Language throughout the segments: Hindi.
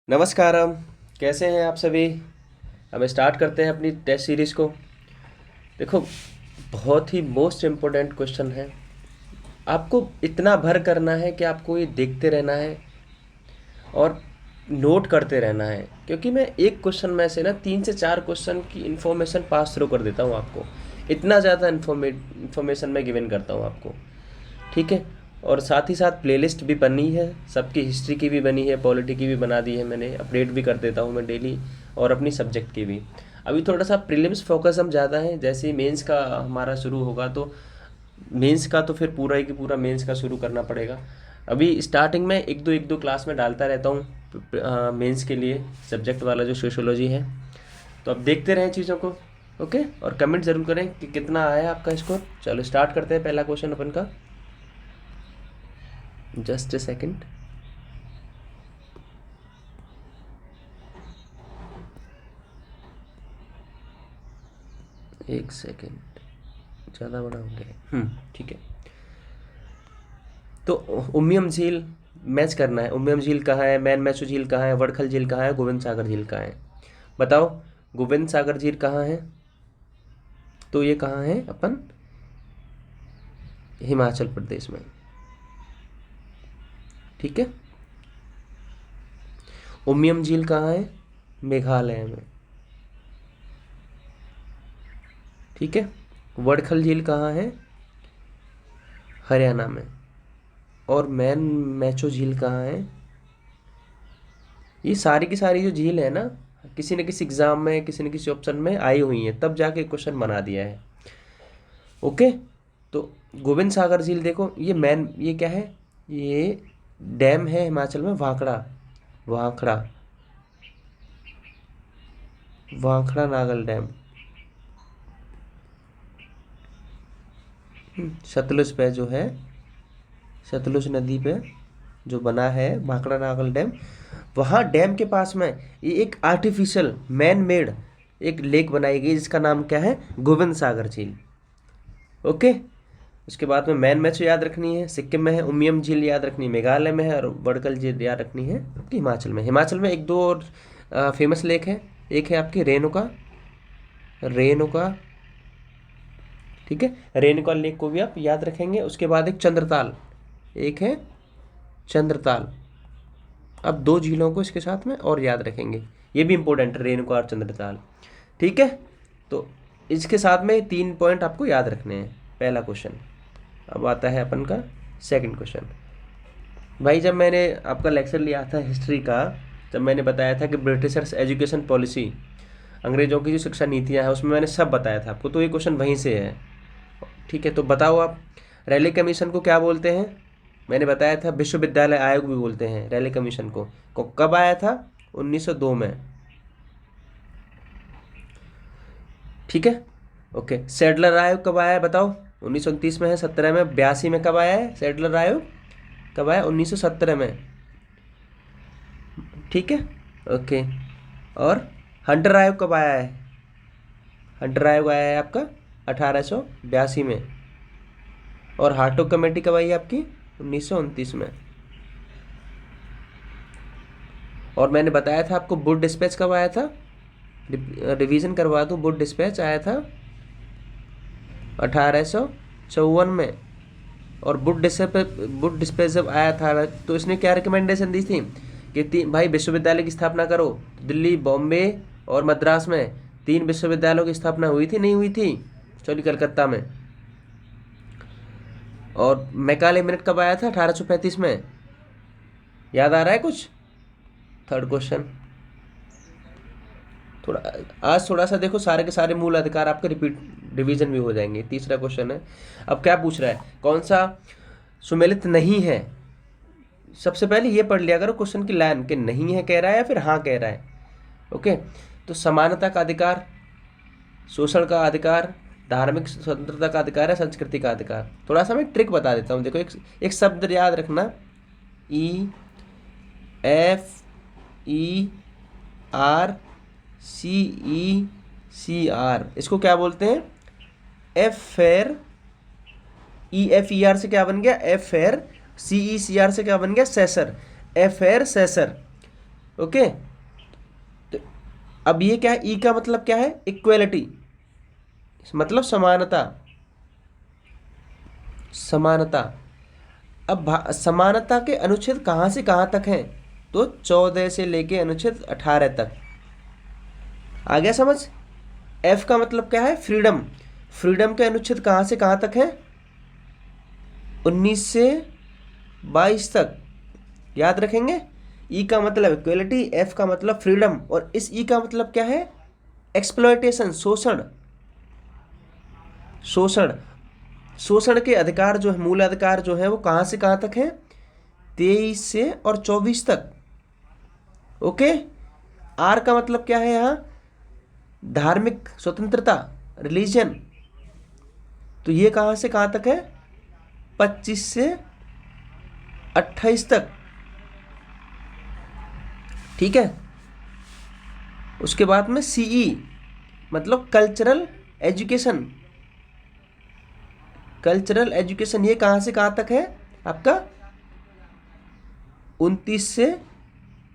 नमस्कारम। कैसे हैं आप सभी। हमें स्टार्ट करते हैं अपनी टेस्ट सीरीज़ को। देखो, बहुत ही मोस्ट इम्पोर्टेंट क्वेश्चन है। आपको इतना भर करना है कि आपको ये देखते रहना है और नोट करते रहना है, क्योंकि मैं एक क्वेश्चन में से ना 3 से 4 क्वेश्चन की इन्फॉर्मेशन पास थ्रू कर देता हूँ आपको। इतना ज़्यादा इन्फॉर्मेशन मैं गिवन करता हूँ आपको, ठीक है। और साथ ही साथ प्लेलिस्ट भी बनी है, सबकी हिस्ट्री की भी बनी है, पॉलिटी की भी बना दी है मैंने, अपडेट भी कर देता हूँ मैं डेली, और अपनी सब्जेक्ट की भी। अभी थोड़ा सा प्रीलिम्स फोकस हम ज़्यादा है, जैसे ही मेंस का हमारा शुरू होगा तो मेंस का तो फिर पूरा ही कि पूरा मेंस का शुरू करना पड़ेगा। अभी स्टार्टिंग में एक दो क्लास में डालता रहता हूँ मेंस के लिए, सब्जेक्ट वाला जो सोशियोलॉजी है। तो अब देखते रहें चीज़ों को, ओके। और कमेंट ज़रूर करें कि कितना आया आपका स्कोर। चलो स्टार्ट करते हैं पहला क्वेश्चन अपन का। Just a second. एक सेकेंड, ज़्यादा बड़ा हो गया। ठीक है। तो उमियम झील मैच करना है। उमियम झील कहाँ है, मैन मैचू झील कहाँ है, वड़खल झील कहाँ है, गोविंद सागर झील कहाँ है। बताओ, गोविंद सागर झील कहाँ है। तो ये कहाँ है अपन, हिमाचल प्रदेश में, ठीक है। उमियम झील कहाँ है, मेघालय में, ठीक है। वड़खल झील कहाँ है, हरियाणा में। और मैन मैचो झील कहाँ है। ये सारी की सारी जो झील है ना, किसी न किसी एग्जाम में, किसी न किसी ऑप्शन में आई हुई है, तब जाके क्वेश्चन बना दिया है, ओके। तो गोविंद सागर झील देखो, ये क्या है, ये डैम है हिमाचल में, भाखड़ा, भाखड़ा, भाखड़ा नागल डैम। सतलुज पे जो है, सतलुज नदी पे जो बना है भाखड़ा नागल डैम, वहाँ डैम के पास में ये एक आर्टिफिशियल मैन मेड एक लेक बनाई गई, जिसका नाम क्या है, गोविंद सागर झील, ओके। उसके बाद में मैन मैचो याद रखनी है, सिक्किम में है। उमियम झील याद रखनी है, मेघालय में है। और बड़कल झील याद रखनी है आपकी हिमाचल में। हिमाचल में एक दो और फेमस लेक है। एक है आपकी रेणुका, रेणुका, ठीक है। रेणुका लेक को भी आप याद रखेंगे। उसके बाद एक चंद्रताल, एक है चंद्रताल। अब दो झीलों को इसके साथ में और याद रखेंगे, ये भी इंपॉर्टेंट है, रेणुका और चंद्रताल, ठीक है। तो इसके साथ में 3 पॉइंट आपको याद रखने हैं, पहला क्वेश्चन। अब आता है अपन का सेकंड क्वेश्चन। भाई, जब मैंने आपका लेक्चर लिया था हिस्ट्री का, जब मैंने बताया था कि ब्रिटिशर्स एजुकेशन पॉलिसी, अंग्रेजों की जो शिक्षा नीतियाँ हैं, उसमें मैंने सब बताया था आपको, तो ये क्वेश्चन वहीं से है, ठीक है। तो बताओ आप, रैली कमीशन को क्या बोलते हैं। मैंने बताया था विश्वविद्यालय आयोग भी बोलते हैं रैली कमीशन को कब आया था, 1902 में, ठीक है, ओके। सैडलर आयोग कब आया है बताओ, 1929 में है, 17 में, 82 में कब आया है सैडलर आयोग, कब आया, 1917 में, ठीक है, ओके। और हंटर आयोग कब आया है, हंटर आयोग आया है आपका 1882 में। और हार्टोग कमेटी कब आई है आपकी, 1929 में। और मैंने बताया था आपको वुड डिस्पैच कब आया था, रिवीजन करवा दूँ, वुड डिस्पैच आया था 1854 में। और वुड डिस्पैच जब आया था तो इसने क्या रिकमेंडेशन दी थी कि भाई विश्वविद्यालय की स्थापना करो। दिल्ली, बॉम्बे और मद्रास में 3 विश्वविद्यालयों की स्थापना हुई थी, नहीं हुई थी, सॉरी कलकत्ता में। और मैकाले मिनट कब आया था, 1835 में। याद आ रहा है कुछ। थर्ड क्वेश्चन, थोड़ा आज थोड़ा सा देखो, सारे के सारे मूल अधिकार आपके रिवीजन भी हो जाएंगे। तीसरा क्वेश्चन है, अब क्या पूछ रहा है, कौन सा सुमेलित नहीं है। सबसे पहले ये पढ़ लिया करो क्वेश्चन की लाइन, कि नहीं है कह रहा है या फिर हाँ कह रहा है, ओके। तो समानता का अधिकार, शोषण का अधिकार, धार्मिक स्वतंत्रता का अधिकार है, संस्कृति का अधिकार। थोड़ा सा मैं ट्रिक बता देता हूँ, देखो एक शब्द याद रखना, E F E R C E C R, इसको क्या बोलते हैं, affair. E F E R से क्या बन गया, affair. C E C R से क्या बन गया, सेसर, एफ फेयर सेसर, ओके। तो अब ये क्या है, ई का मतलब क्या है, इक्वेलिटी, मतलब समानता, समानता। अब समानता के अनुच्छेद कहाँ से कहाँ तक हैं, तो 14 से लेके अनुच्छेद 18 तक। आ गया समझ। एफ का मतलब क्या है, फ्रीडम, फ्रीडम के अनुच्छेद कहाँ से कहाँ तक है, 19 से 22 तक, याद रखेंगे। ई का मतलब इक्वलिटी, एफ का मतलब फ्रीडम, और इस ई का मतलब क्या है, एक्सप्लॉयटेशन, शोषण, शोषण। शोषण के अधिकार जो है, मूल अधिकार जो है वो कहाँ से कहाँ तक है, 23 से और 24 तक। ओके। आर का मतलब क्या है यहाँ, धार्मिक स्वतंत्रता, रिलीजन, तो ये कहाँ से कहाँ तक है, 25 से 28 तक, ठीक है। उसके बाद में सीई मतलब कल्चरल एजुकेशन, कल्चरल एजुकेशन ये कहाँ से कहाँ तक है आपका, 29 से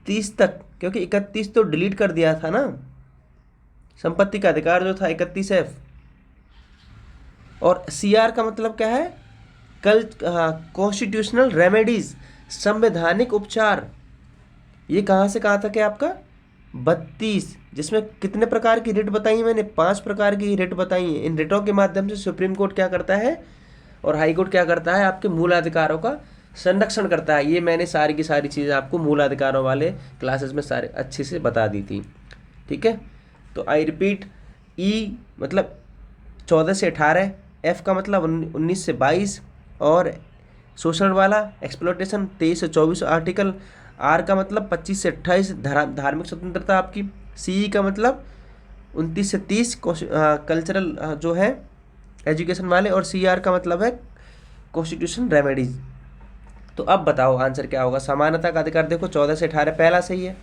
30 तक, क्योंकि 31 तो डिलीट कर दिया था ना, संपत्ति का अधिकार जो था 31 एफ। और सीआर का मतलब क्या है, कल कॉन्स्टिट्यूशनल रेमेडीज, संवैधानिक उपचार, ये कहाँ से कहाँ तक है आपका, 32, जिसमें कितने प्रकार की रिट बताई मैंने, 5 प्रकार की रिट बताई हैं। इन रिटों के माध्यम से सुप्रीम कोर्ट क्या करता है और हाई कोर्ट क्या करता है, आपके मूल अधिकारों का संरक्षण करता है। ये मैंने सारी की सारी चीज़ें आपको मूल अधिकारों वाले क्लासेस में सारे अच्छे से बता दी थी, ठीक है। तो आई रिपीट, ई मतलब 14 से 18, एफ का मतलब 19 से 22, और शोषण वाला एक्सप्लोटेशन 23 से 24 आर्टिकल, आर का मतलब 25 से 28 धार्मिक स्वतंत्रता आपकी, सी का मतलब 29 से 30 कल्चरल जो है एजुकेशन वाले, और सी आर का मतलब है कॉन्स्टिट्यूशन रेमेडीज। तो अब बताओ आंसर क्या होगा। समानता का अधिकार देखो 14 से 18 पहला सही है।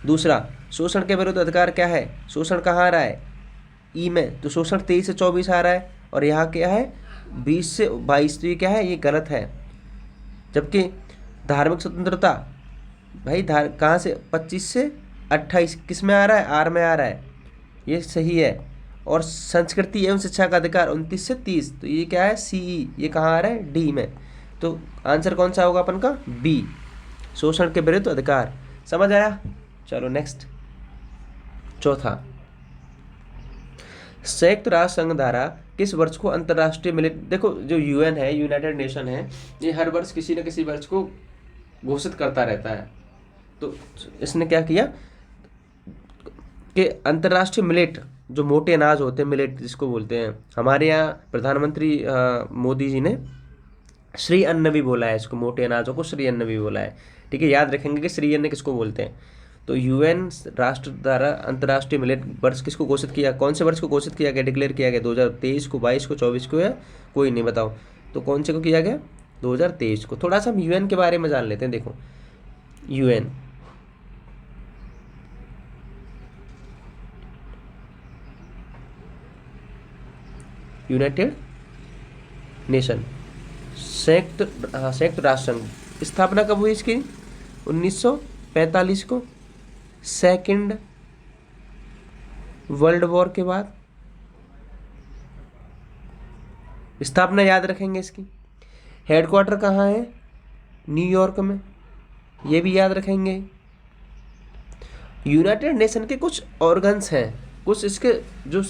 दूसरा, शोषण के विरुद्ध अधिकार क्या है, शोषण कहाँ आ रहा है, ई में, तो शोषण 23 से 24 आ रहा है, और यहाँ क्या है 20 से 22, तो ये क्या है, ये गलत है। जबकि धार्मिक स्वतंत्रता भाई कहाँ से 25 से 28 किस में आ रहा है, आर में आ रहा है, ये सही है। और संस्कृति एवं शिक्षा का अधिकार 29 से 30, तो ये क्या है सीई, ये कहाँ आ रहा है, डी में। तो आंसर कौन सा होगा अपन का, बी, शोषण के विरुद्ध अधिकार। समझ आया। चलो नेक्स्ट, चौथा, संयुक्त राष्ट्र संघ द्वारा किस वर्ष को अंतर्राष्ट्रीय देखो जो यूएन है, यूनाइटेड नेशन है, ये हर वर्ष किसी न किसी वर्ष को घोषित करता रहता है। तो इसने क्या किया कि अंतर्राष्ट्रीय मिलेट, जो मोटे अनाज होते हैं मिलेट जिसको बोलते हैं, हमारे यहाँ प्रधानमंत्री मोदी जी ने श्री अन्न भी बोला है इसको, मोटे अनाजों को श्री अन्न भी बोला है, ठीक है। याद रखेंगे कि श्री अन्न किसको बोलते हैं। तो यूएन राष्ट्र द्वारा अंतर्राष्ट्रीय मिलेट वर्ष किसको घोषित किया, कौन से वर्ष को घोषित किया गया, डिक्लेयर किया गया, 2023 को, 22 को, 24 को, या कोई नहीं, बताओ। तो कौन से को किया गया, 2023 को। थोड़ा सा हम यूएन के बारे में जान लेते हैं। देखो यूएन, यूनाइटेड नेशन, संयुक्त राष्ट्र संघ, स्थापना कब हुई इसकी, 1945 को, सेकंड वर्ल्ड वॉर के बाद स्थापना, याद रखेंगे इसकी। हेडक्वार्टर कहाँ है, न्यूयॉर्क में, ये भी याद रखेंगे। यूनाइटेड नेशन के कुछ ऑर्गन्स हैं, कुछ इसके जो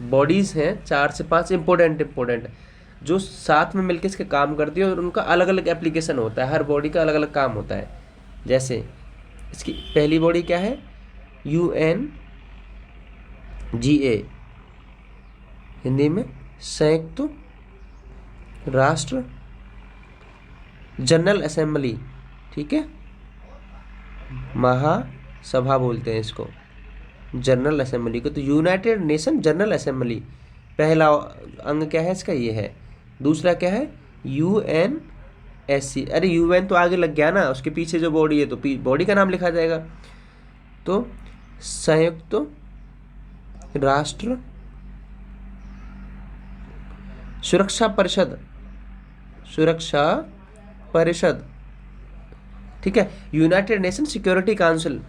बॉडीज़ हैं 4 से 5 इम्पोर्टेंट जो साथ में मिलकर इसके काम करती है, और उनका अलग अलग एप्लीकेशन होता है, हर बॉडी का अलग अलग काम होता है। जैसे इसकी पहली बॉडी क्या है, UNGA, हिंदी में संयुक्त राष्ट्र जनरल असेंबली, ठीक है, महासभा बोलते हैं इसको, जनरल असेंबली को। तो यूनाइटेड नेशन जनरल असेंबली, पहला अंग क्या है इसका, ये है। दूसरा क्या है, UNSC, अरे UN तो आगे लग गया ना, उसके पीछे जो बॉडी है तो बॉडी का नाम लिखा जाएगा। तो संयुक्त राष्ट्र सुरक्षा परिषद, सुरक्षा परिषद, ठीक है, यूनाइटेड नेशन सिक्योरिटी काउंसिल।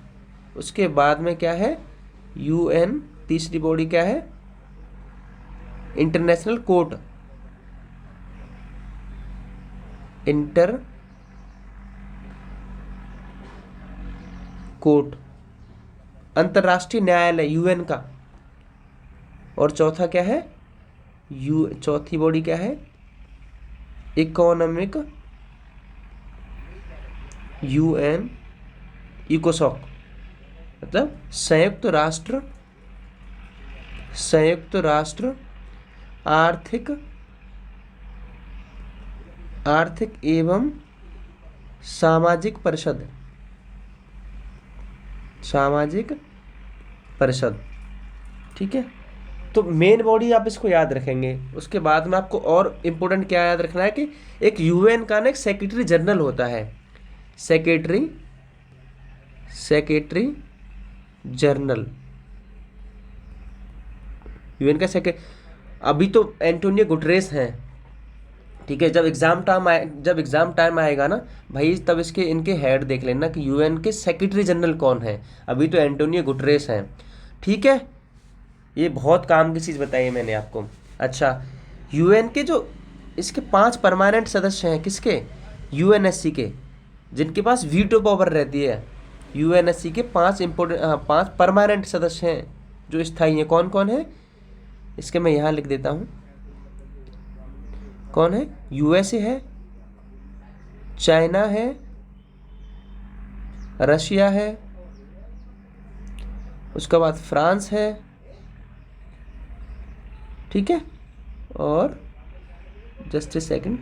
उसके बाद में क्या है, यूएन। तीसरी बॉडी क्या है, इंटरनेशनल कोर्ट, इंटर कोर्ट, अंतर्राष्ट्रीय न्यायालय यूएन का। और चौथा क्या है, चौथी बॉडी क्या है, इकोनॉमिक यूएन इकोसॉक, मतलब संयुक्त राष्ट्र आर्थिक एवं सामाजिक परिषद। ठीक है, तो मेन बॉडी आप इसको याद रखेंगे। उसके बाद में आपको और इम्पोर्टेंट क्या याद रखना है कि एक यूएन का ना एक सेक्रेटरी जनरल होता है, सेक्रेटरी जनरल यूएन का अभी तो एंटोनियो गुटरेस हैं। ठीक है, जब एग्जाम टाइम आएगा ना भाई, तब इनके हेड देख लेना कि यूएन के सेक्रेटरी जनरल कौन है। अभी तो एंटोनियो गुटरेस हैं। ठीक है, ये बहुत काम की चीज़ बताई है मैंने आपको। अच्छा, यूएन के जो इसके 5 परमानेंट सदस्य हैं, किसके, यूएनएससी के, जिनके पास वीटो पावर रहती है। यूएनएससी के 5 परमानेंट सदस्य हैं जो स्थायी हैं। कौन कौन है, इसके मैं यहाँ लिख देता हूँ। कौन है, यूएसए है, चाइना है, रशिया है, उसके बाद फ्रांस है, ठीक है, और जस्ट ए सेकंड,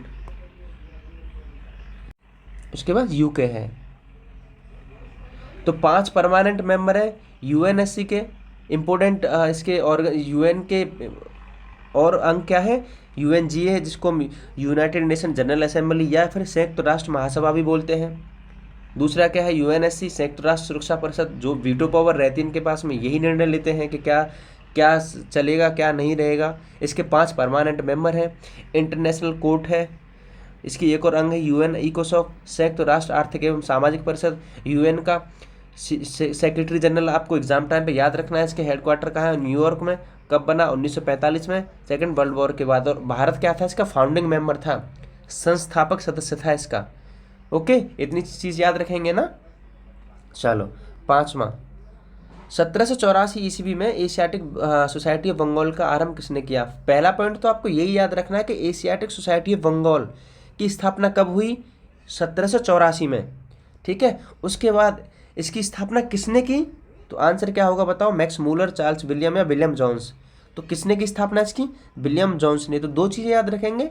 उसके बाद यूके है। तो 5 परमानेंट मेंबर है यूएनएससी के। इम्पोर्टेंट इसके और यूएन के और अंग क्या है, यूएनजी है, जिसको हम यूनाइटेड नेशन जनरल असेंबली या फिर संयुक्त राष्ट्र महासभा भी बोलते हैं। दूसरा क्या है, यूएनएससी, संयुक्त राष्ट्र सुरक्षा परिषद, जो वीटो पावर रहती है इनके पास में, यही निर्णय लेते हैं कि क्या क्या चलेगा क्या नहीं रहेगा। इसके 5 परमानेंट मेंबर हैं। इंटरनेशनल कोर्ट है, इसकी एक और अंग है यूएन इकोसॉक, संयुक्त राष्ट्र आर्थिक एवं सामाजिक परिषद, यूएन का सेक्रेटरी जनरल। आपको एग्जाम टाइम पे याद रखना है। इसके हेडक्वार्टर कहाँ है, न्यूयॉर्क में। कब बना, 1945 में, सेकेंड वर्ल्ड वॉर के बाद। और भारत क्या था, इसका फाउंडिंग मेंबर था, संस्थापक सदस्य था इसका। ओके, इतनी चीज़ याद रखेंगे ना। चलो, 5वां, 1784 ईस्वी में एशियाटिक सोसाइटी ऑफ बंगाल का आरंभ किसने किया। पहला पॉइंट तो आपको यही याद रखना है कि एशियाटिक सोसाइटी ऑफ बंगाल की स्थापना कब हुई, 1784 में। ठीक है, उसके बाद इसकी स्थापना किसने की, तो आंसर क्या होगा बताओ, मैक्स मूलर, चार्ल्स विलियम या विलियम जोन्स। तो किसने की स्थापना इसकी, विलियम जोन्स ने। तो 2 चीज़ें याद रखेंगे,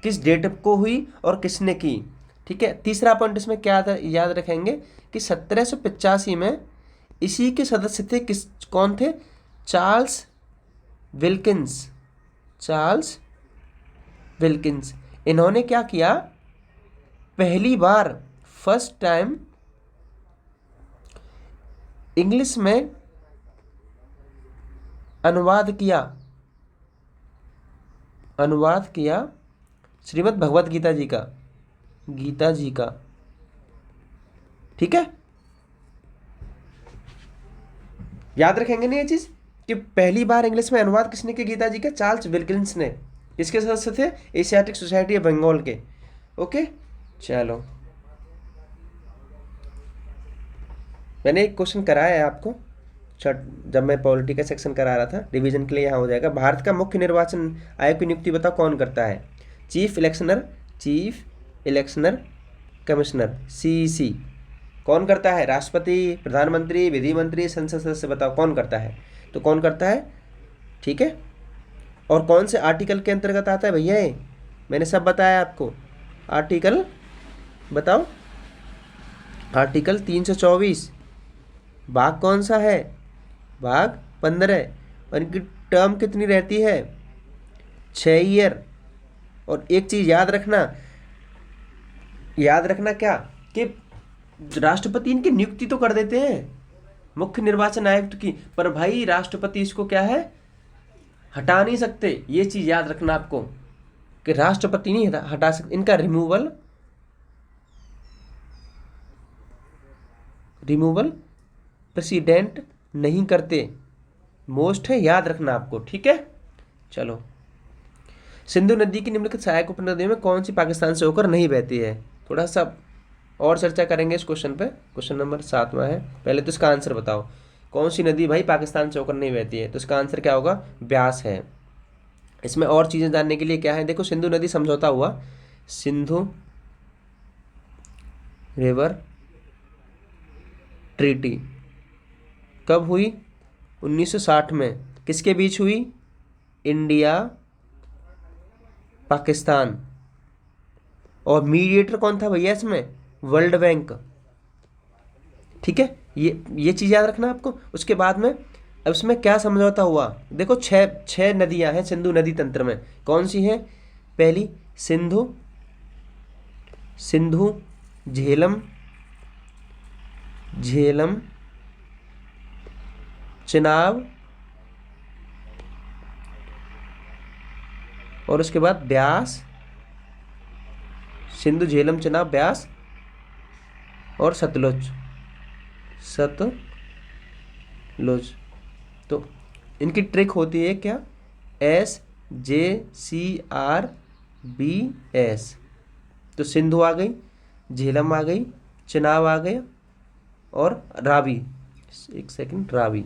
किस डेट को हुई और किसने की। ठीक है, तीसरा पॉइंट इसमें क्या याद रखेंगे कि 1785 में इसी के सदस्य थे, कौन थे, चार्ल्स विल्किंस। इन्होंने क्या किया, पहली बार फर्स्ट टाइम इंग्लिश में अनुवाद किया श्रीमद् भगवत गीता जी का। ठीक है, याद रखेंगे ना ये चीज कि पहली बार इंग्लिश में अनुवाद किसने किया, गीता जी का, चार्ल्स विल्किंस ने। किसके सदस्य थे, एशियाटिक सोसाइटी ऑफ बंगाल के। ओके, चलो, मैंने एक क्वेश्चन कराया है आपको जब मैं पॉलिटी का सेक्शन करा रहा था, रिवीजन के लिए यहाँ हो जाएगा। भारत का मुख्य निर्वाचन आयोग की नियुक्ति बताओ कौन करता है, चीफ इलेक्शनर कमिश्नर, सीईसी। कौन करता है, राष्ट्रपति, प्रधानमंत्री, विधि मंत्री, संसद सदस्य। बताओ कौन करता है, तो कौन करता है। ठीक है, और कौन से आर्टिकल के अंतर्गत आता है भैया, मैंने सब बताया आपको। आर्टिकल बताओ, आर्टिकल 324। भाग कौन सा है, भाग 15। और इनकी टर्म कितनी रहती है, 6 ईयर। और एक चीज़ याद रखना क्या, कि राष्ट्रपति इनकी नियुक्ति तो कर देते हैं मुख्य निर्वाचन आयुक्त की, पर भाई राष्ट्रपति इसको क्या है, हटा नहीं सकते। ये चीज़ याद रखना आपको कि राष्ट्रपति नहीं हटा सकते, इनका रिमूवल रिमूवल प्रेसिडेंट नहीं करते। मोस्ट है, याद रखना आपको, ठीक है। चलो, सिंधु नदी की निम्नलिखित सहायक उपनदियों में कौन सी पाकिस्तान से होकर नहीं बहती है। थोड़ा सा और चर्चा करेंगे इस क्वेश्चन पे। क्वेश्चन नंबर 7वां है। पहले तो इसका आंसर बताओ, कौन सी नदी भाई पाकिस्तान से होकर नहीं बहती है। तो इसका आंसर क्या होगा, ब्यास है। इसमें और चीज़ें जानने के लिए क्या है, देखो सिंधु नदी समझौता हुआ, सिंधु रिवर ट्रीटी कब हुई, 1960 में। किसके बीच हुई, इंडिया पाकिस्तान। और मीडिएटर कौन था भैया इसमें, वर्ल्ड बैंक, ठीक है। ये चीज़ याद रखना आपको। उसके बाद में अब इसमें क्या समझौता हुआ, देखो छह छह नदियां हैं सिंधु नदी तंत्र में। कौन सी हैं, पहली सिंधु, सिंधु झेलम, झेलम चिनाब, और उसके बाद ब्यास, सिंधु झेलम चिनाब ब्यास, और सतलुज, सतलुज। तो इनकी ट्रिक होती है क्या, SJCRBS। तो सिंधु आ गई, झेलम आ गई, चिनाब आ गया, और रावी, एक सेकंड, रावी,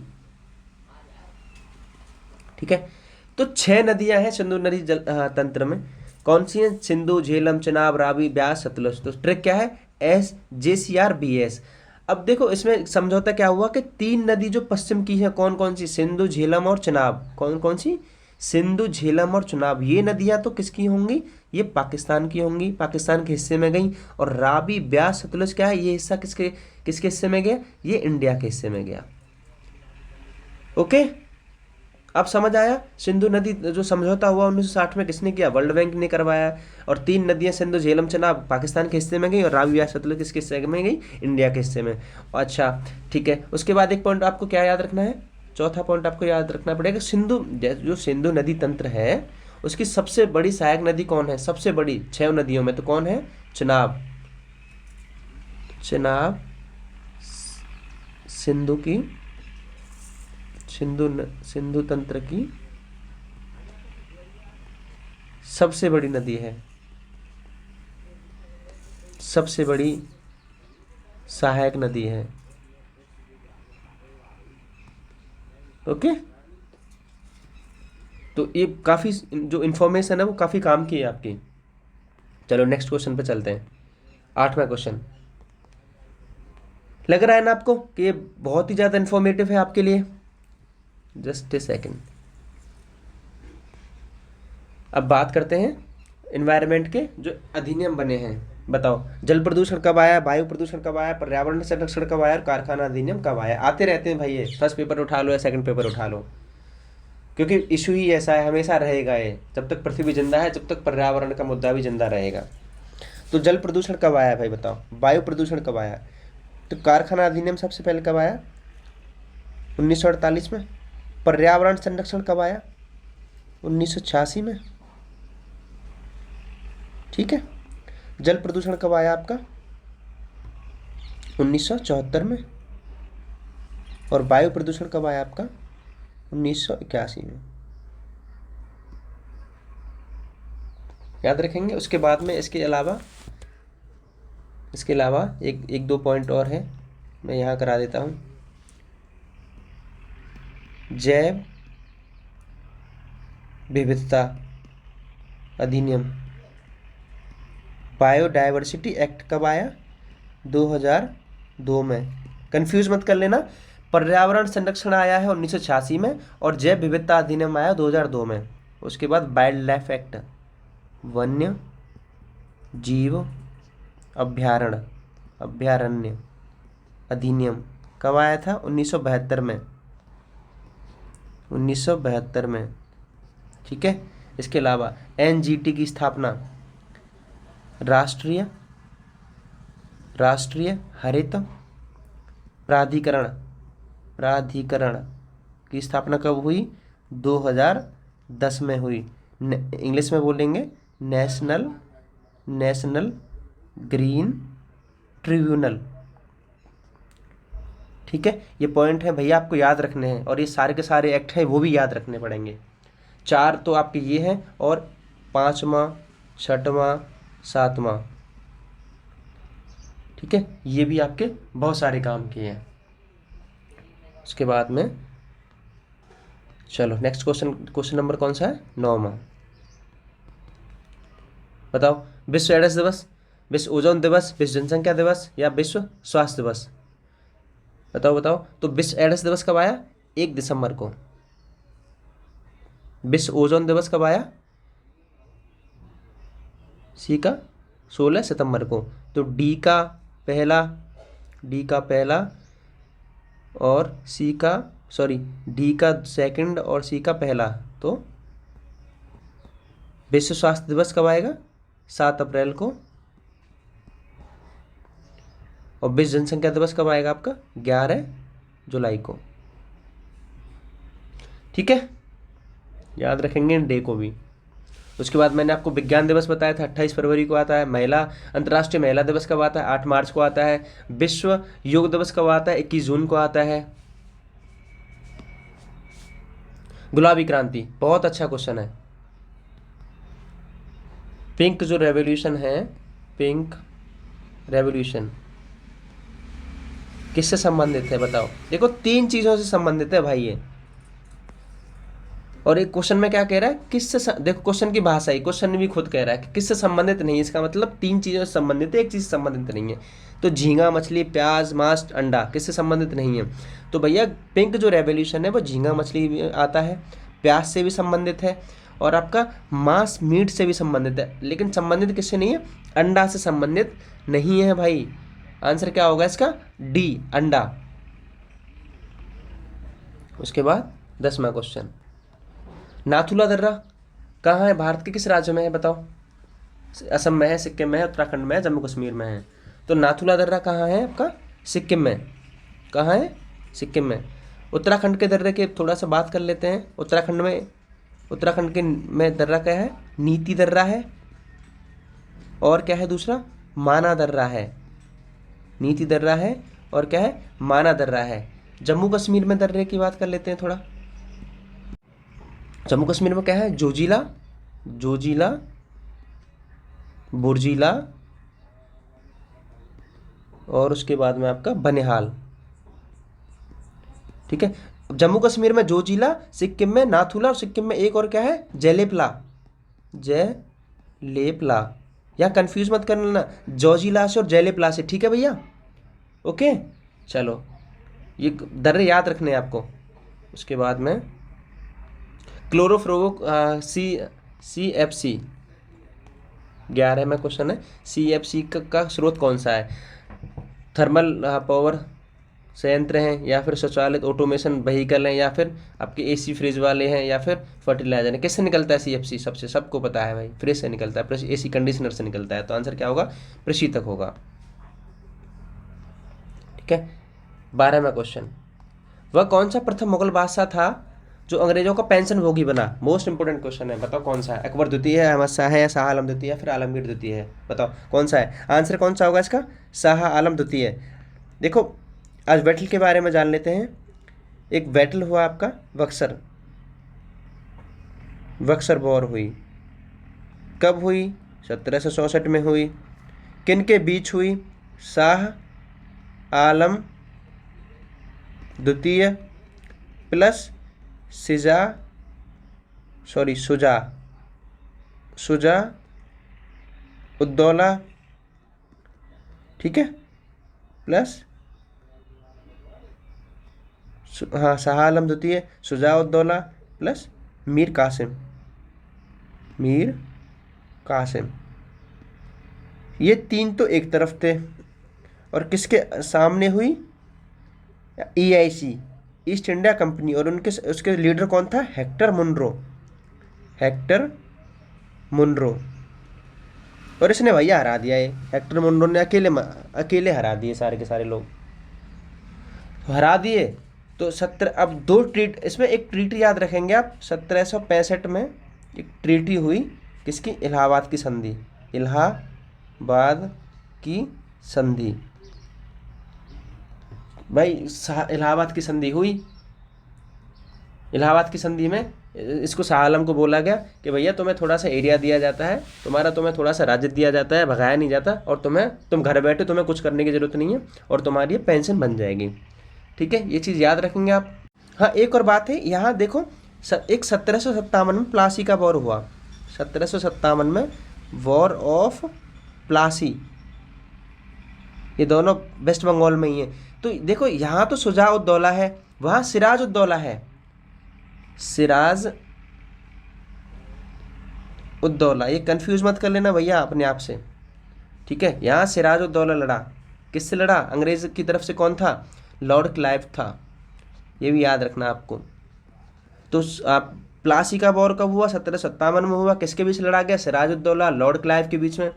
ठीक है। तो 6 नदियां हैं सिंधु नदी तंत्र में। कौन सी हैं, सिंधु झेलम चिनाब रावी ब्यास सतलुज। तो ट्रिक क्या है, SJCRBS। अब देखो इसमें समझौता क्या हुआ कि 3 नदी जो पश्चिम की है, कौन कौन सी, सिंधु झेलम और चिनाब। कौन कौन सी, सिंधु झेलम और चिनाब। ये नदियां तो किसकी होंगी, ये पाकिस्तान की होंगी, पाकिस्तान के हिस्से में गई। और रावी ब्यास सतलुज क्या है, ये हिस्सा किसके किसके हिस्से में गया, ये इंडिया के हिस्से में गया। ओके, अब समझ आया। सिंधु नदी जो समझौता हुआ 1960 में किसने किया, वर्ल्ड बैंक ने करवाया। और 3 नदियां सिंधु झेलम चिनाब पाकिस्तान के हिस्से में गई, और रावी ब्यास सतलुज किसके हिस्से में गई, इंडिया के हिस्से में। अच्छा ठीक है। उसके बाद एक पॉइंट आपको क्या याद रखना है, चौथा पॉइंट आपको याद रखना पड़ेगा, सिंधु जो सिंधु नदी तंत्र है उसकी सबसे बड़ी सहायक नदी कौन है, सबसे बड़ी 6 नदियों में। तो कौन है, चिनाब, चिनाब सिंधु की, सिंधु तंत्र की सबसे बड़ी नदी है, सबसे बड़ी सहायक नदी है। ओके, तो ये काफ़ी जो इन्फॉर्मेशन है वो काफ़ी काम की है आपकी। चलो नेक्स्ट क्वेश्चन पे चलते हैं। 8वां क्वेश्चन। लग रहा है ना आपको कि ये बहुत ही ज़्यादा इन्फॉर्मेटिव है आपके लिए। Just a second. अब बात करते हैं इन्वायरमेंट के जो अधिनियम बने हैं। बताओ, जल प्रदूषण कब आया, वायु प्रदूषण कब आया, पर्यावरण संरक्षण कब आया, और कारखाना अधिनियम कब आया। आते रहते हैं भाई, ये फर्स्ट पेपर उठा लो या सेकंड पेपर उठा लो, क्योंकि इशू ही ऐसा है, हमेशा रहेगा ये। जब तक पृथ्वी जिंदा है, जब तक पर्यावरण का मुद्दा भी जिंदा रहेगा। तो जल प्रदूषण कब आया भाई बताओ, वायु प्रदूषण कब आया। तो कारखाना अधिनियम सबसे पहले कब आया, 1948 में। पर्यावरण संरक्षण कब आया, 1986 में, ठीक है। जल प्रदूषण कब आया आपका, 1974 में। और वायु प्रदूषण कब आया आपका, 1981 में। याद रखेंगे। उसके बाद में इसके अलावा एक दो पॉइंट और है, मैं यहाँ करा देता हूँ। जैव विविधता अधिनियम, बायोडायवर्सिटी एक्ट कब आया, 2002 में। कंफ्यूज मत कर लेना, पर्यावरण संरक्षण आया है 1986 में, और जैव विविधता अधिनियम आया 2002 में। उसके बाद वाइल्ड लाइफ एक्ट, वन्य जीव अभ्यारण्य अधिनियम कब आया था, 1972 में, 1972 में, ठीक है। इसके अलावा NGT की स्थापना, राष्ट्रीय हरित प्राधिकरण की स्थापना कब हुई, 2010 में हुई। इंग्लिश में बोलेंगे नेशनल ग्रीन ट्रिब्यूनल, ठीक है, ये पॉइंट है भैया, आपको याद रखने हैं, और ये सारे के सारे एक्ट हैं वो भी याद रखने पड़ेंगे। 4 तो आपके ये हैं, और 5वां, 6वां, 7वां, ठीक है, ये भी आपके बहुत सारे काम किए हैं। उसके बाद में चलो नेक्स्ट क्वेश्चन नंबर कौन सा है? 9वां। बताओ, विश्व एड्स दिवस, विश्व ओजोन दिवस, विश्व जनसंख्या दिवस, या विश्व स्वास्थ्य दिवस? बताओ बताओ। तो विश्व एड्स दिवस कब आया? 1 दिसंबर को। विश्व ओजोन दिवस कब आया? सी का 16 सितंबर को। तो डी का पहला, और सी का, सॉरी, डी का सेकंड और सी का पहला। तो विश्व स्वास्थ्य दिवस कब आएगा? 7 अप्रैल को। और विश्व जनसंख्या दिवस कब आएगा आपका? 11 जुलाई को। ठीक है, याद रखेंगे इन डे को भी। उसके बाद मैंने आपको विज्ञान दिवस बताया था, 28 फरवरी को आता है। महिला, अंतर्राष्ट्रीय महिला दिवस कब आता है? 8 मार्च को आता है। विश्व योग दिवस कब आता है? 21 जून को आता है। गुलाबी क्रांति, बहुत अच्छा क्वेश्चन है। पिंक जो रेवोल्यूशन है, पिंक रेवोल्यूशन किससे संबंधित है? बताओ। देखो 3 चीजों से संबंधित है भाई ये। और एक क्वेश्चन में क्या कह रहा है? किससे देखो क्वेश्चन की भाषा ही, क्वेश्चन भी खुद कह रहा है कि किससे संबंधित नहीं है। इसका मतलब 3 चीजों से संबंधित है, एक चीज से संबंधित नहीं है। तो झींगा मछली, प्याज, मांस, अंडा किससे संबंधित नहीं है? तो भैया पिंक जो रेवोल्यूशन है वो झींगा मछली भी आता है, प्याज से भी संबंधित है, और आपका मांस मीट से भी संबंधित है। लेकिन संबंधित किससे नहीं है? अंडा से संबंधित नहीं है भाई। आंसर क्या होगा इसका? डी, अंडा। उसके बाद 10वां क्वेश्चन, नाथुला दर्रा कहाँ है? भारत के किस राज्य में है? बताओ। असम में है, सिक्किम में है, उत्तराखंड में है, जम्मू कश्मीर में है। तो नाथुला दर्रा कहाँ है आपका? सिक्किम में। कहाँ है? सिक्किम में। उत्तराखंड के दर्रे के थोड़ा सा बात कर लेते हैं। उत्तराखंड के में दर्रा क्या है? नीति दर्रा है, और क्या है दूसरा? माना दर्रा है। नीति दर्रा है, और क्या है? माना दर्रा है। जम्मू कश्मीर में दर्रे की बात कर लेते हैं थोड़ा। जम्मू कश्मीर में क्या है? जोजिला, बुर्जिला, और उसके बाद में आपका बनिहाल। ठीक है, जम्मू कश्मीर में जोजिला, सिक्किम में नाथुला, और सिक्किम में एक और क्या है? जेलेपला। या कंफ्यूज मत कर लेना जोजिला से और जेलेपला से। ठीक है भैया, ओके। चलो ये दर्रे याद रखने हैं आपको। उसके बाद में क्लोरोफ्लोरो CFC 11वां क्वेश्चन है। CFC का स्रोत कौन सा है? थर्मल पावर संयंत्र हैं, या फिर स्वचालित ऑटोमेशन व्हीकल हैं, या फिर आपके AC फ्रिज वाले हैं, या फिर फर्टिलाइजर है? किससे निकलता है CFC? सबको पता है भाई, फ्रिज से निकलता है, AC कंडीशनर से निकलता है। तो आंसर क्या होगा? प्रशीतक होगा। ठीक है, 12वां क्वेश्चन, वह कौन सा प्रथम मुगल बादशाह था जो अंग्रेजों का पेंशन भोगी बना? मोस्ट इंपोर्टेंट क्वेश्चन है, बताओ कौन सा है? अकबर द्वितीय है, अहमद शाह है, या शाह आलम द्वितीय है, फिर आलमगीर द्वितीय है? बताओ कौन सा है? आंसर कौन सा होगा इसका? शाह आलम द्वितीय। देखो आज बैटल के बारे में जान लेते हैं। एक बैटल हुआ आपका बक्सर वॉर हुई। कब हुई? 1764 में हुई। किन के बीच हुई? शाह आलम द्वितीय प्लस शुजा उद्दौला, ठीक है, प्लस हाँ शाह आलम द्वितीय, शुजा उद्दौला, प्लस मीर कासिम। ये 3 तो एक तरफ थे, और किसके सामने हुई? EIC, ईस्ट इंडिया कंपनी, और उसके लीडर कौन था? Hector Munro. और इसने भैया हरा दिया। ये हेक्टर मुनरो ने अकेले हरा दिए, सारे के सारे लोग हरा दिए। तो 17 अब 2 इसमें एक ट्रीटी याद रखेंगे आप। 1765 में एक ट्रीटी हुई, किसकी? इलाहाबाद की संधि। भाई इलाहाबाद की संधि हुई, इलाहाबाद की संधि में इसको शाह आलम को बोला गया कि भैया तुम्हें थोड़ा सा एरिया दिया जाता है, तुम्हें थोड़ा सा राज्य दिया जाता है, भगाया नहीं जाता, और तुम घर बैठे, तुम्हें कुछ करने की ज़रूरत नहीं है, और तुम्हारी ये पेंशन बन जाएगी। ठीक है, ये चीज़ याद रखेंगे आप। हाँ, एक और बात है यहाँ देखो, एक 1757 में प्लासी का वॉर हुआ, 1757 में वॉर ऑफ प्लासी, ये दोनों वेस्ट बंगाल में ही है। तो देखो यहाँ तो शुजा उद्दौला है, वहाँ सिराज उद्दौला है, सिराज उद्दौला, ये कंफ्यूज मत कर लेना भैया अपने आप से। ठीक है, यहाँ सिराज उद्दौला लड़ा, किससे लड़ा? अंग्रेज की तरफ से कौन था? लॉर्ड क्लाइव था, ये भी याद रखना आपको। तो आप प्लासी का वॉर कब हुआ? 1757 में हुआ, किसके बीच लड़ा गया? सिराज उद्दौला लॉर्ड क्लाइव के बीच में।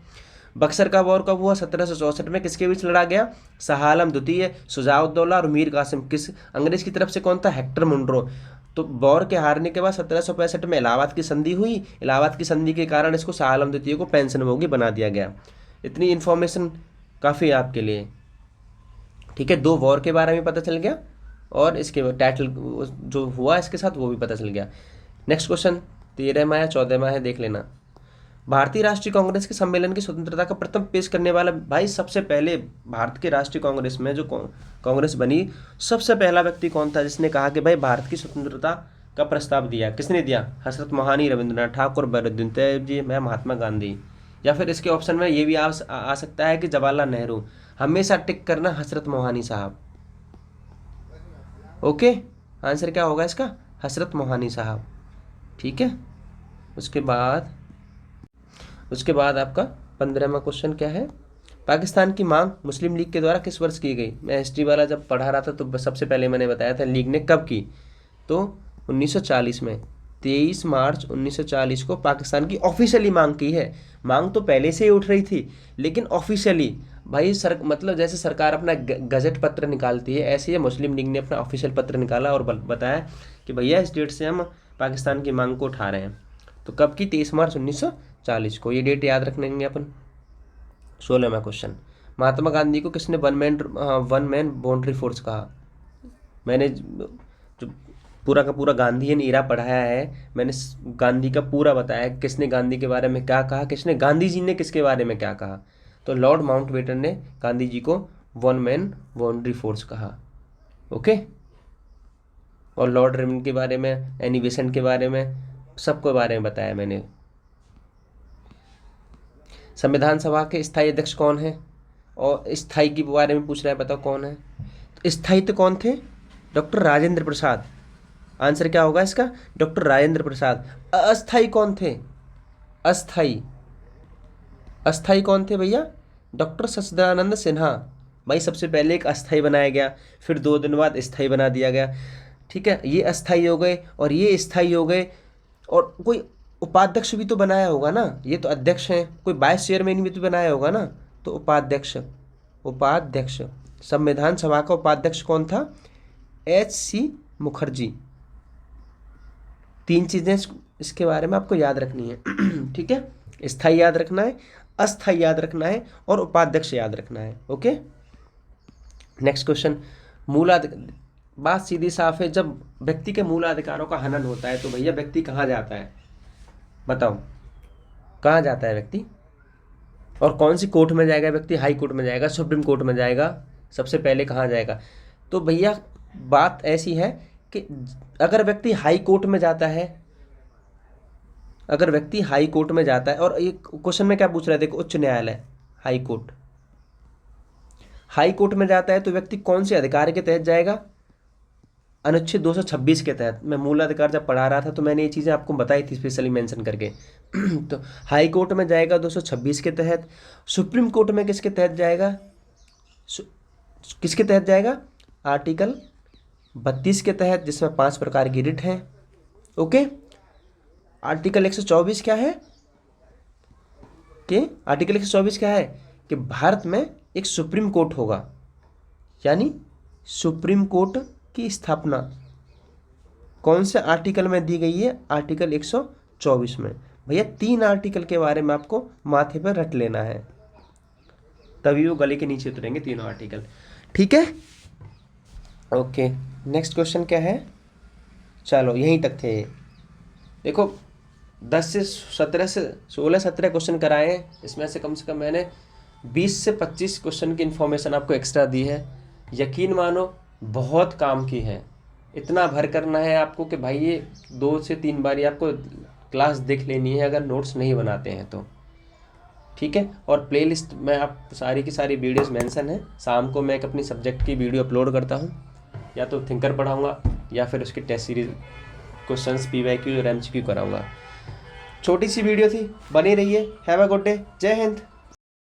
बक्सर का वॉर कब हुआ? 1764 में, किसके बीच लड़ा गया? शाह आलम द्वितीय, शुजाउद्दौला और मीर कासिम। किस अंग्रेज की तरफ से कौन था? Hector Munro. तो वॉर के हारने के बाद 1765 में इलाहाबाद की संधि हुई, इलाहाबाद की संधि के कारण इसको शाह आलम द्वितीय को पेंशनभोगी बना दिया गया। इतनी इन्फॉर्मेशन काफ़ी है आपके लिए। ठीक है, 2 वॉर के बारे में पता चल गया, और इसके टाइटल जो हुआ इसके साथ वो भी पता चल गया। नेक्स्ट क्वेश्चन 13वां या 14वां है, देख लेना। भारतीय राष्ट्रीय कांग्रेस के सम्मेलन की स्वतंत्रता का प्रथम पेश करने वाला, भाई सबसे पहले भारत के राष्ट्रीय कांग्रेस में जो कांग्रेस बनी, सबसे पहला व्यक्ति कौन था जिसने कहा कि भाई भारत की स्वतंत्रता का प्रस्ताव दिया? किसने दिया? हजरत मोहानी, रविंद्रनाथ ठाकुर, बहादुर तैयब जी, मैं महात्मा गांधी। या फिर इसके ऑप्शन में ये भी आ सकता है कि जवाहरलाल नेहरू। हमेशा टिक करना हजरत मोहानी साहब। ओके, आंसर क्या होगा इसका? हजरत मोहानी साहब। ठीक है, उसके बाद आपका 15वां क्वेश्चन क्या है? पाकिस्तान की मांग मुस्लिम लीग के द्वारा किस वर्ष की गई? मैं हिस्ट्री वाला जब पढ़ा रहा था तो सबसे पहले मैंने बताया था लीग ने कब की, तो 1940 में, 23 मार्च 1940 को पाकिस्तान की ऑफिशियली मांग की है। मांग तो पहले से ही उठ रही थी, लेकिन ऑफिशियली भाई मतलब जैसे सरकार अपना गजट पत्र निकालती है, ऐसे ही मुस्लिम लीग ने अपना ऑफिशियल पत्र निकाला और बताया कि भैया इस डेट से हम पाकिस्तान की मांग को उठा रहे हैं। तो कब की? 23 मार्च 1940 को, ये डेट याद रखेंगे अपन। 16वां क्वेश्चन, महात्मा गांधी को किसने वन मैन बाउंड्री फोर्स कहा? मैंने जो पूरा का पूरा गांधीयन इरा पढ़ाया है, मैंने गांधी का पूरा बताया किसने गांधी के बारे में क्या कहा, किसने गांधी जी ने किसके बारे में क्या कहा। तो लॉर्ड माउंटबेटन ने गांधी जी को वन मैन बाउंड्री फोर्स कहा। ओके, और लॉर्ड रिमन के बारे में, एनी बेसेंट के बारे में, सबके बारे में बताया मैंने। संविधान सभा के स्थायी अध्यक्ष कौन है? और स्थायी के बारे में पूछ रहा है, बताओ कौन है? तो स्थायी तो कौन थे? डॉक्टर राजेंद्र प्रसाद। आंसर क्या होगा इसका? डॉक्टर राजेंद्र प्रसाद। अस्थाई कौन थे? अस्थाई कौन थे भैया? डॉक्टर सच्चिदानंद सिन्हा। भाई सबसे पहले एक अस्थाई बनाया गया, फिर 2 दिन बाद स्थाई बना दिया गया। ठीक है, ये अस्थाई हो गए और ये स्थाई हो गए। और कोई उपाध्यक्ष भी तो बनाया होगा ना, ये तो अध्यक्ष हैं, कोई वाइस चेयरमैन भी तो बनाया होगा ना, तो उपाध्यक्ष संविधान सभा का उपाध्यक्ष कौन था? HC मुखर्जी। 3 चीज़ें इसके बारे में आपको याद रखनी है। ठीक है, स्थायी याद रखना है, अस्थायी याद रखना है, और उपाध्यक्ष याद रखना है। ओके, नेक्स्ट क्वेश्चन, बात सीधी साफ है, जब व्यक्ति के मूलाधिकारों का हनन होता है तो भैया व्यक्ति कहाँ जाता है? बताओ, कहाँ जाता है व्यक्ति? और कौन सी कोर्ट में जाएगा व्यक्ति? हाई कोर्ट में जाएगा, सुप्रीम कोर्ट में जाएगा, सबसे पहले कहाँ जाएगा? तो भैया बात ऐसी है कि अगर व्यक्ति हाई कोर्ट में जाता है, और एक क्वेश्चन में क्या पूछ रहा है देखो, उच्च न्यायालय, हाई कोर्ट में जाता है तो व्यक्ति कौन से अधिकार के तहत जाएगा? अनुच्छेद 226 के तहत। मैं मूलाधिकार जब पढ़ा रहा था तो मैंने ये चीज़ें आपको बताई थी स्पेशली मेंशन करके। तो हाई कोर्ट में जाएगा 226 के तहत। सुप्रीम कोर्ट में किसके तहत जाएगा? किसके तहत जाएगा? आर्टिकल 32 के तहत, जिसमें 5 प्रकार की रिट हैं। ओके, आर्टिकल 124 क्या है कि आर्टिकल 124 क्या है कि भारत में एक सुप्रीम कोर्ट होगा, यानी सुप्रीम कोर्ट की स्थापना कौन से आर्टिकल में दी गई है? आर्टिकल 124 में। भैया 3 आर्टिकल के बारे में आपको माथे पर रट लेना है, तभी वो गले के नीचे उतरेंगे तीनों आर्टिकल। ठीक है, ओके, नेक्स्ट क्वेश्चन क्या है? चलो यहीं तक थे। देखो 10 से 17 से 16-17 क्वेश्चन कराए हैं, इसमें से कम मैंने 20 से 25 क्वेश्चन की इन्फॉर्मेशन आपको एक्स्ट्रा दी है। यकीन मानो बहुत काम की है। इतना भर करना है आपको कि भाई ये 2 से 3 बार आपको क्लास देख लेनी है अगर नोट्स नहीं बनाते हैं तो। ठीक है, और प्लेलिस्ट में आप सारी की सारी वीडियोस मेंशन है। शाम को मैं एक अपनी सब्जेक्ट की वीडियो अपलोड करता हूँ, या तो थिंकर पढ़ाऊँगा या फिर उसकी टेस्ट सीरीज क्वेश्चंस PYQ और MCQ कराऊँगा। छोटी सी वीडियो थी, बनी रहिए। हैव अ गुड डे, जय हिंद।